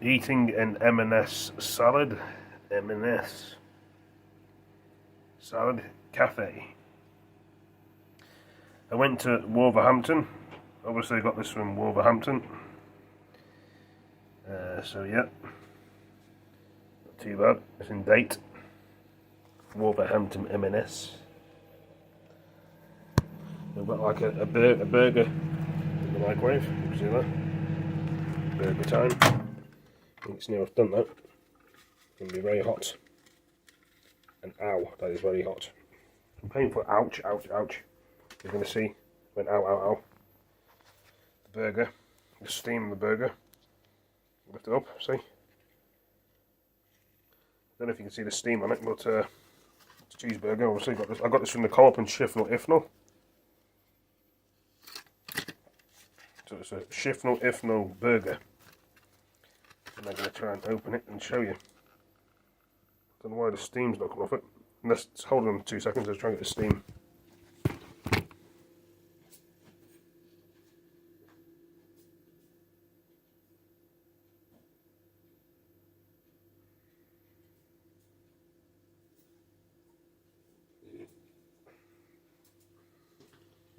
Eating an M&S salad. M&S salad cafe. I went to Wolverhampton. Obviously I got this from Wolverhampton. So yeah, not too bad. It's in date. Wolverhampton M&S. I've got like a burger in the microwave. You can see that. Burger time. I think it's near I've done that. It's going to be very hot. And ow, that is very hot. Painful. Ouch, ouch, ouch. You're going to see. Went ow, ow, ow. The burger. The steam of the burger. Lift it up, see? I don't know if you can see the steam on it, but it's a cheeseburger. Obviously, I got this from the Co-op in Shifnal Ifnal. So it's a Shifnal Ifnal burger. And I'm going to try and open it and show you. Don't know why the steam's not coming off it. Let's hold on 2 seconds, let's try and get the steam.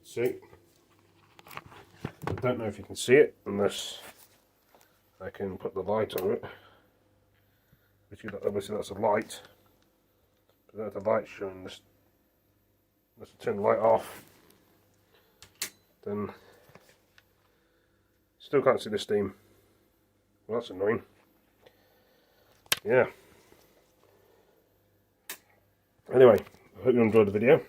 See, I don't know if you can see it unless I can put the light on it, which obviously that's a light, but that's the light showing this. Let's turn the light off, then still can't see the steam. Well, that's annoying. Yeah, anyway, I hope you enjoyed the video.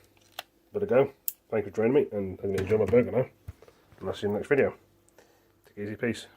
Better go. Thank you for joining me, and I'm going to enjoy my burger now. And I'll see you in the next video. Take it easy, peace.